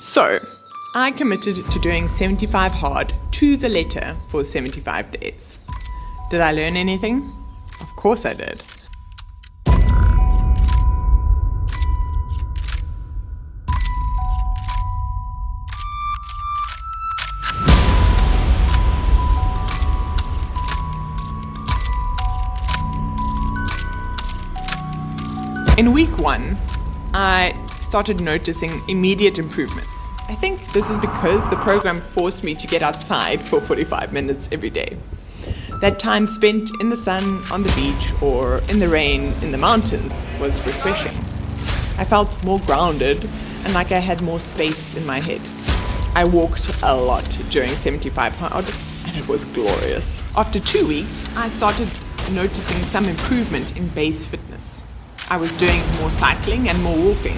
So, I committed to doing 75 hard to the letter for 75 days. Did I learn anything? Of course I did. In week 1, I started noticing immediate improvements. I think this is because the program forced me to get outside for 45 minutes every day. That time spent in the sun, on the beach, or in the rain in the mountains was refreshing. I felt more grounded and like I had more space in my head. I walked a lot during 75 hard and it was glorious. After 2 weeks, I started noticing some improvement in base fitness. I was doing more cycling and more walking.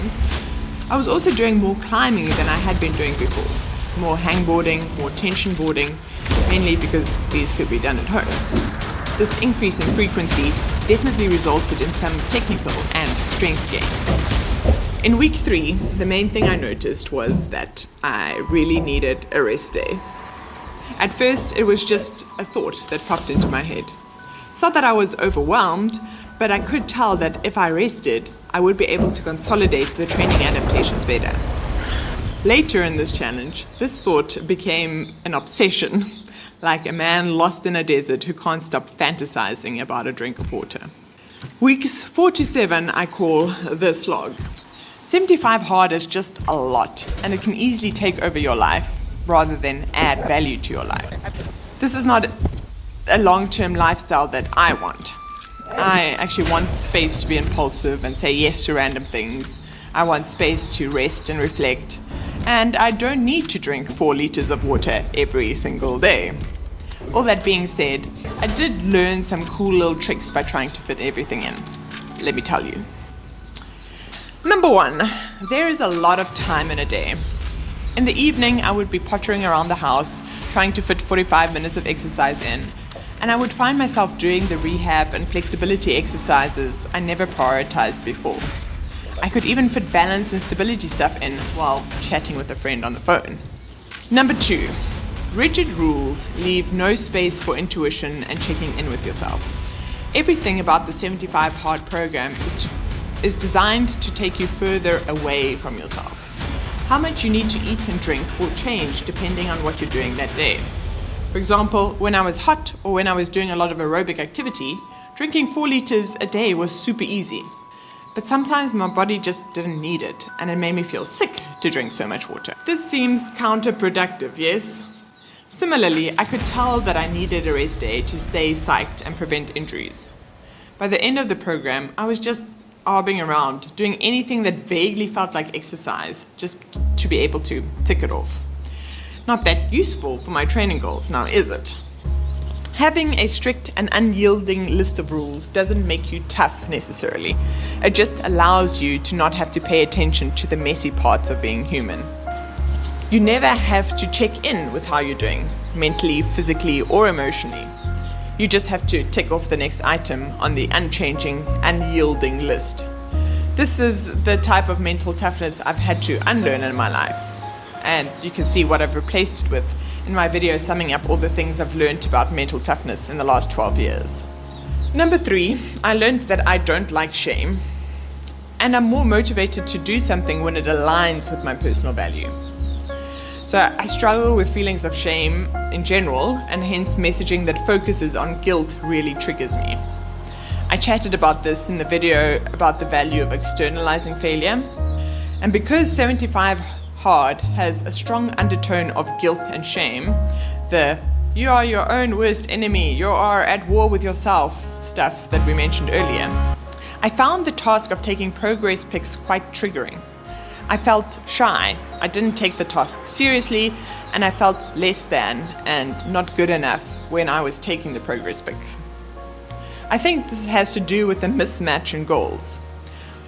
I was also doing more climbing than I had been doing before. More hangboarding, more tension boarding, mainly because these could be done at home. This increase in frequency definitely resulted in some technical and strength gains. In week 3, the main thing I noticed was that I really needed a rest day. At first, it was just a thought that popped into my head. It's not that I was overwhelmed, but I could tell that if I rested, I would be able to consolidate the training adaptations better. Later in this challenge, this thought became an obsession, like a man lost in a desert who can't stop fantasizing about a drink of water. Weeks 4 to 7 I call the slog. 75 hard is just a lot, and it can easily take over your life rather than add value to your life. This is not a long-term lifestyle that I want. I actually want space to be impulsive and say yes to random things. I want space to rest and reflect. And I don't need to drink 4 liters of water every single day. All that being said, I did learn some cool little tricks by trying to fit everything in. Let me tell you. Number 1, there is a lot of time in a day. In the evening, I would be pottering around the house, trying to fit 45 minutes of exercise in. And I would find myself doing the rehab and flexibility exercises I never prioritized before. I could even fit balance and stability stuff in while chatting with a friend on the phone. Number 2, rigid rules leave no space for intuition and checking in with yourself. Everything about the 75 hard program is designed to take you further away from yourself. How much you need to eat and drink will change depending on what you're doing that day. For example, when I was hot or when I was doing a lot of aerobic activity, drinking 4 liters a day was super easy. But sometimes my body just didn't need it, and it made me feel sick to drink so much water. This seems counterproductive, yes? Similarly, I could tell that I needed a rest day to stay psyched and prevent injuries. By the end of the program, I was just arbing around, doing anything that vaguely felt like exercise, just to be able to tick it off. Not that useful for my training goals, now is it? Having a strict and unyielding list of rules doesn't make you tough necessarily. It just allows you to not have to pay attention to the messy parts of being human. You never have to check in with how you're doing, mentally, physically, or emotionally. You just have to tick off the next item on the unchanging, unyielding list. This is the type of mental toughness I've had to unlearn in my life. And you can see what I've replaced it with in my video summing up all the things I've learned about mental toughness in the last 12 years. Number 3, I learned that I don't like shame, and I'm more motivated to do something when it aligns with my personal value. So I struggle with feelings of shame in general, and hence messaging that focuses on guilt really triggers me. I chatted about this in the video about the value of externalizing failure, and because 75 hard has a strong undertone of guilt and shame, the "you are your own worst enemy, you are at war with yourself" stuff that we mentioned earlier, I found the task of taking progress pics quite triggering. I felt shy, I didn't take the task seriously, and I felt less than and not good enough when I was taking the progress pics. I think this has to do with the mismatch in goals.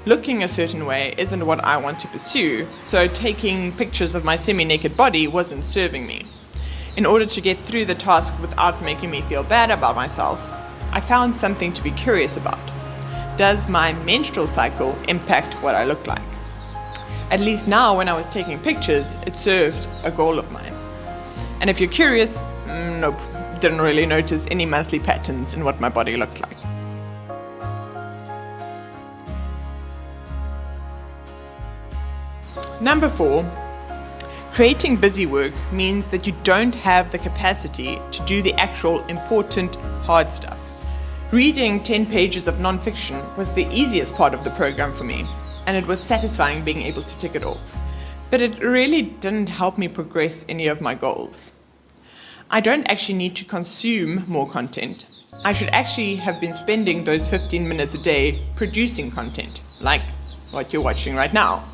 Looking a certain way isn't what I want to pursue, so taking pictures of my semi-naked body wasn't serving me. In order to get through the task without making me feel bad about myself, I found something to be curious about. Does my menstrual cycle impact what I look like? At least now when I was taking pictures, it served a goal of mine. And if you're curious, nope, didn't really notice any monthly patterns in what my body looked like. Number 4, creating busy work means that you don't have the capacity to do the actual important, hard stuff. Reading 10 pages of non-fiction was the easiest part of the program for me, and it was satisfying being able to tick it off. But it really didn't help me progress any of my goals. I don't actually need to consume more content. I should actually have been spending those 15 minutes a day producing content, like what you're watching right now.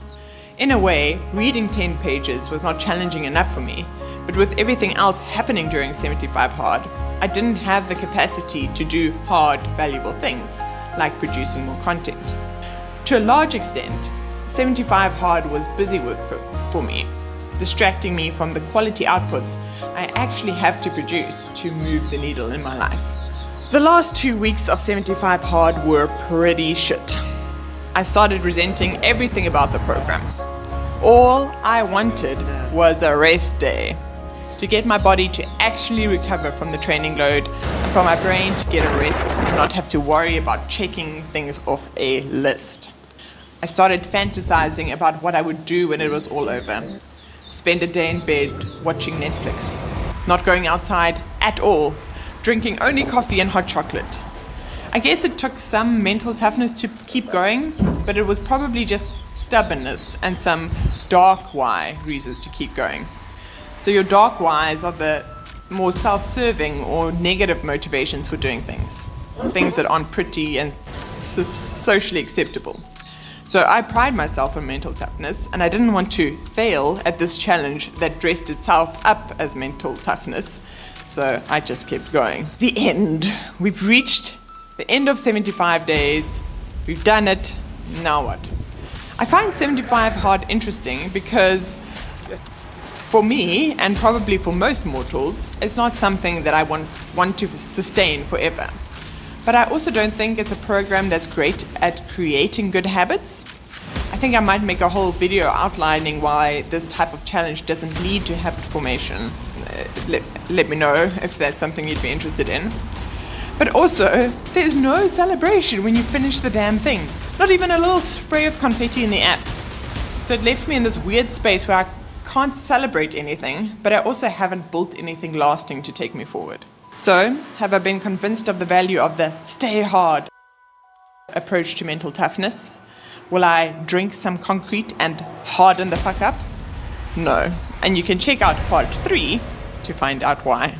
In a way, reading 10 pages was not challenging enough for me, but with everything else happening during 75 Hard, I didn't have the capacity to do hard, valuable things, like producing more content. To a large extent, 75 Hard was busy work for me, distracting me from the quality outputs I actually have to produce to move the needle in my life. The last 2 weeks of 75 Hard were pretty shit. I started resenting everything about the program. All I wanted was a rest day, to get my body to actually recover from the training load and for my brain to get a rest and not have to worry about checking things off a list. I started fantasizing about what I would do when it was all over. Spend a day in bed watching Netflix, not going outside at all, drinking only coffee and hot chocolate. I guess it took some mental toughness to keep going, but it was probably just stubbornness and some dark why reasons to keep going. So your dark whys are the more self-serving or negative motivations for doing things that aren't pretty and socially acceptable. So I pride myself on mental toughness, and I didn't want to fail at this challenge that dressed itself up as mental toughness, so I just kept going. The end. We've reached the end of 75 days, we've done it, now what? I find 75 Hard interesting because for me, and probably for most mortals, it's not something that I want to sustain forever. But I also don't think it's a program that's great at creating good habits. I think I might make a whole video outlining why this type of challenge doesn't lead to habit formation. Let me know if that's something you'd be interested in. But also, there's no celebration when you finish the damn thing. Not even a little spray of confetti in the app. So it left me in this weird space where I can't celebrate anything, but I also haven't built anything lasting to take me forward. So, have I been convinced of the value of the stay hard approach to mental toughness? Will I drink some concrete and harden the fuck up? No. And you can check out part 3 to find out why.